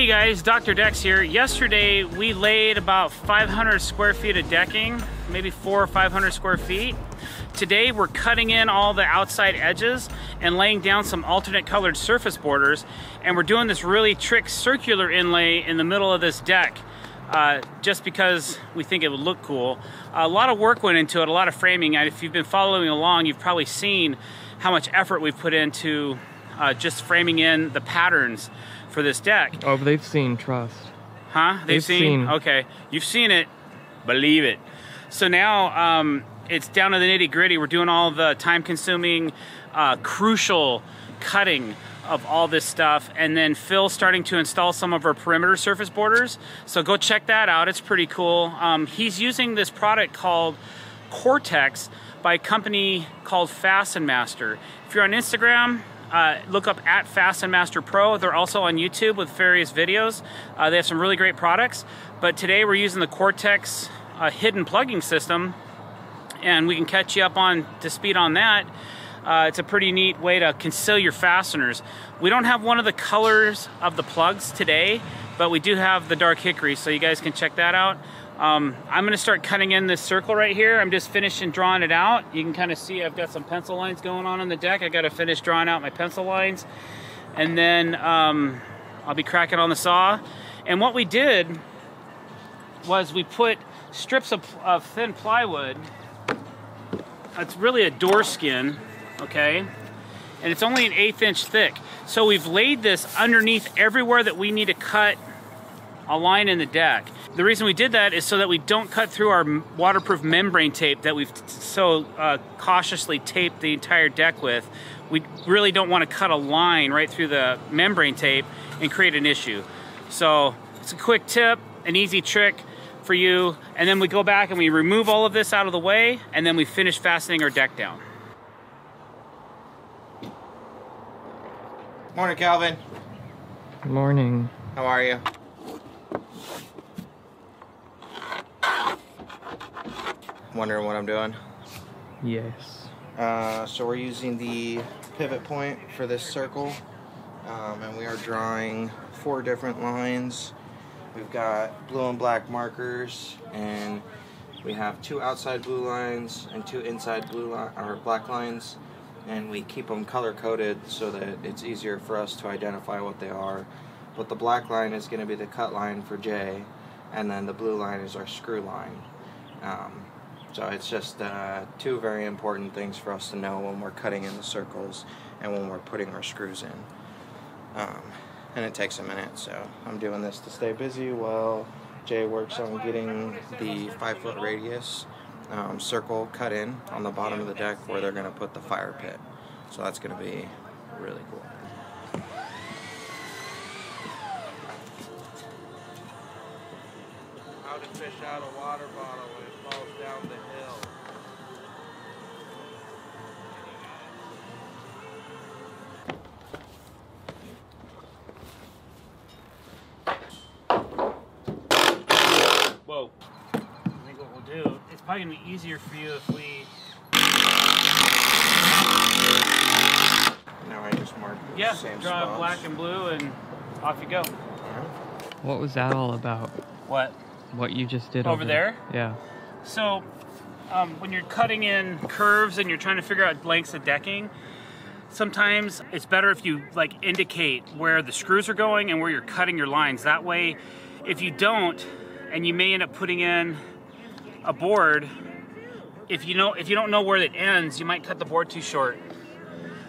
Hey guys, Dr. Dex here. Yesterday we laid about 500 square feet of decking, maybe 400 or 500 square feet. Today we're cutting in all the outside edges and laying down some alternate colored surface borders, and we're doing this really trick circular inlay in the middle of this deck just because we think it would look cool. A lot of work went into it, a lot of framing. If you've been following along, you've probably seen how much effort we've put into just framing in the patterns for this deck. Oh, but they've seen, trust. Huh? They've seen? Okay. You've seen it. Believe it. So now it's down to the nitty gritty. We're doing all the time consuming, crucial cutting of all this stuff. And then Phil's starting to install some of our perimeter surface borders. So go check that out. It's pretty cool. He's using this product called Cortex by a company called Fasten Master. If you're on Instagram, look up at Fasten Master Pro. They're also on YouTube with various videos. They have some really great products. But today we're using the Cortex hidden plugging system, and we can catch you up on to speed on that. It's a pretty neat way to conceal your fasteners. We don't have one of the colors of the plugs today, but we do have the dark hickory, so you guys can check that out. I'm going to start cutting in this circle right here. I'm just finishing drawing it out. You can kind of see I've got some pencil lines going on the deck. I got to finish drawing out my pencil lines, and then I'll be cracking on the saw. And what we did was we put strips of thin plywood. It's really a door skin, okay? And it's only an 1/8 inch thick. So we've laid this underneath everywhere that we need to cut a line in the deck. The reason we did that is so that we don't cut through our waterproof membrane tape that we've so cautiously taped the entire deck with. We really don't want to cut a line right through the membrane tape and create an issue. So it's a quick tip, an easy trick for you. And then we go back and we remove all of this out of the way, and then we finish fastening our deck down. Morning, Calvin. Morning. How are you? Wondering what I'm doing? Yes. So we're using the pivot point for this circle, and we are drawing 4 different lines. We've got blue and black markers, and we have 2 outside blue lines and 2 inside black lines, and we keep them color coded so that it's easier for us to identify what they are. But the black line is going to be the cut line for J, and then the blue line is our screw line. So it's just 2 very important things for us to know when we're cutting in the circles and when we're putting our screws in. And it takes a minute, so I'm doing this to stay busy while Jay works on getting the 5-foot radius circle cut in on the bottom of the deck where they're going to put the fire pit. So that's going to be really cool. How to fish out a water bottle when it falls down the hill. Whoa. I think what we'll do, it's probably going to be easier for you if we... Now I just mark the same draw spots. black and blue and off you go. What was that all about? What? What you just did Over there? Yeah. So, when you're cutting in curves and you're trying to figure out lengths of decking, sometimes it's better if you like indicate where the screws are going and where you're cutting your lines. That way, if you don't, and you may end up putting in a board, if you don't know where it ends, you might cut the board too short.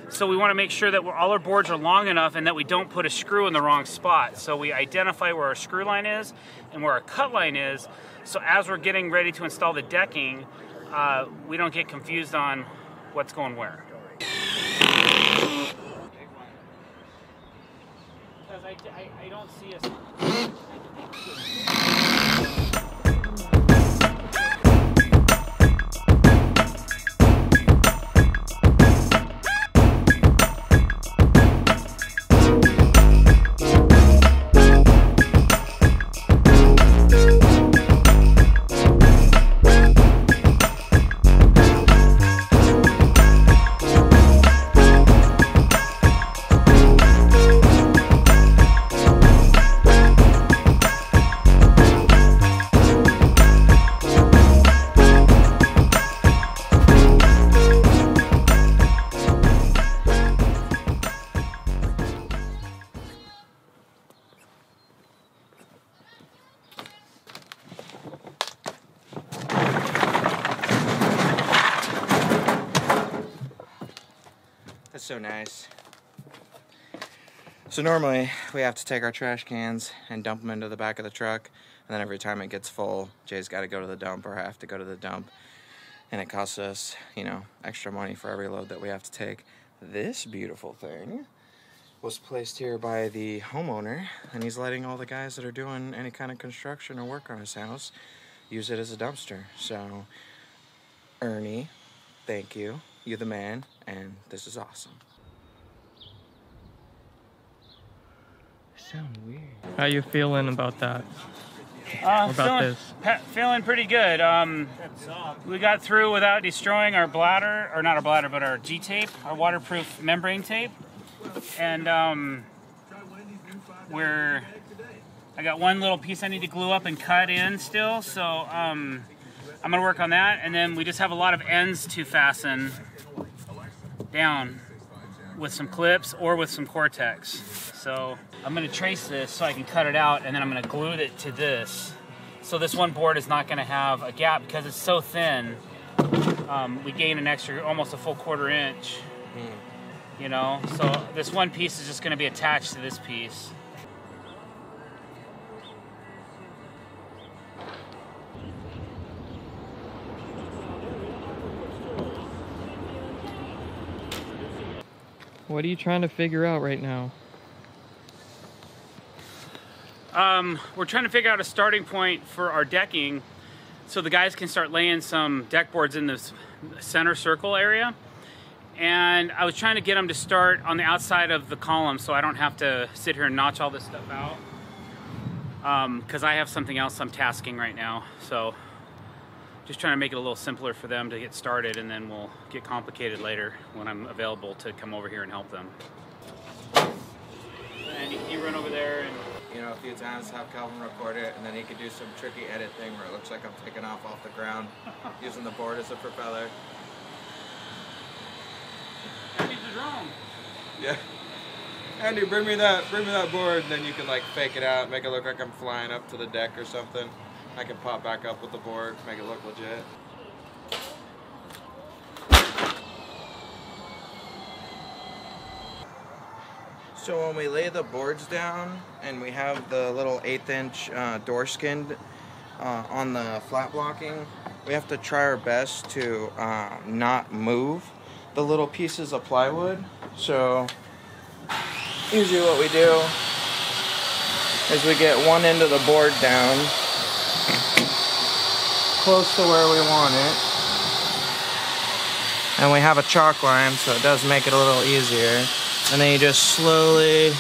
So we want to make sure that all our boards are long enough and that we don't put a screw in the wrong spot. So we identify where our screw line is and where our cut line is. So as we're getting ready to install the decking, we don't get confused on what's going where. Because I don't see us... That's so nice. So normally we have to take our trash cans and dump them into the back of the truck, and then every time it gets full, Jay's got to go to the dump, or I have to go to the dump, and it costs us, you know, extra money for every load that we have to take. This beautiful thing was placed here by the homeowner, and he's letting all the guys that are doing any kind of construction or work on his house use it as a dumpster. So, Ernie, thank you. You're the man, and this is awesome. Sound weird. How you feeling about that? Feeling pretty good. We got through without destroying our bladder, or not our bladder, but our G-tape, our waterproof membrane tape. And I got one little piece I need to glue up and cut in still, so I'm gonna work on that. And then we just have a lot of ends to fasten down with some clips or with some Cortex. So I'm gonna trace this so I can cut it out, and then I'm gonna glue it to this. So this one board is not gonna have a gap because it's so thin. We gain an extra, almost a full 1/4 inch. You know, so this one piece is just gonna be attached to this piece. What are you trying to figure out right now? We're trying to figure out a starting point for our decking so the guys can start laying some deck boards in this center circle area. And I was trying to get them to start on the outside of the column so I don't have to sit here and notch all this stuff out. Because I have something else I'm tasking right now. So just trying to make it a little simpler for them to get started, and then we'll get complicated later when I'm available to come over here and help them. And you run over there and... You know, a few times have Calvin record it, and then he could do some tricky edit thing where it looks like I'm taking off the ground using the board as a propeller. Andy's the drone. Yeah. Andy, bring me that board, and then you can like fake it out, make it look like I'm flying up to the deck or something. I can pop back up with the board, make it look legit. So when we lay the boards down and we have the little 1/8 inch door skin on the flat blocking, we have to try our best to not move the little pieces of plywood. So usually what we do is we get one end of the board down close to where we want it, and we have a chalk line, so it does make it a little easier. And then you just slowly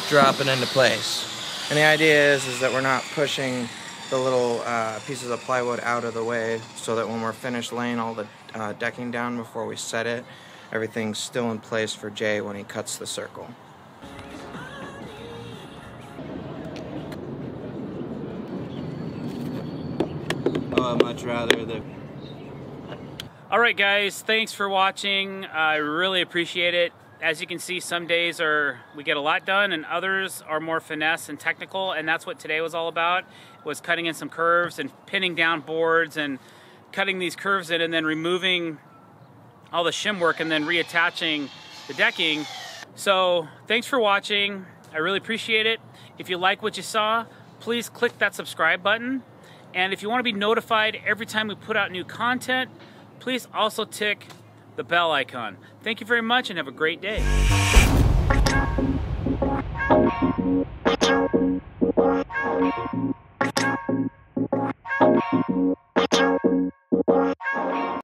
drop it into place. And the idea is that we're not pushing the little pieces of plywood out of the way, so that when we're finished laying all the decking down before we set it, everything's still in place for Jay when he cuts the circle. Oh, I'd much rather the... Alright guys, thanks for watching. I really appreciate it. As you can see, some days we get a lot done, and others are more finesse and technical, and that's what today was all about, was cutting in some curves and pinning down boards and cutting these curves in and then removing all the shim work and then reattaching the decking. So thanks for watching. I really appreciate it. If you like what you saw, please click that subscribe button. And if you want to be notified every time we put out new content, please also tick the bell icon. Thank you very much and have a great day.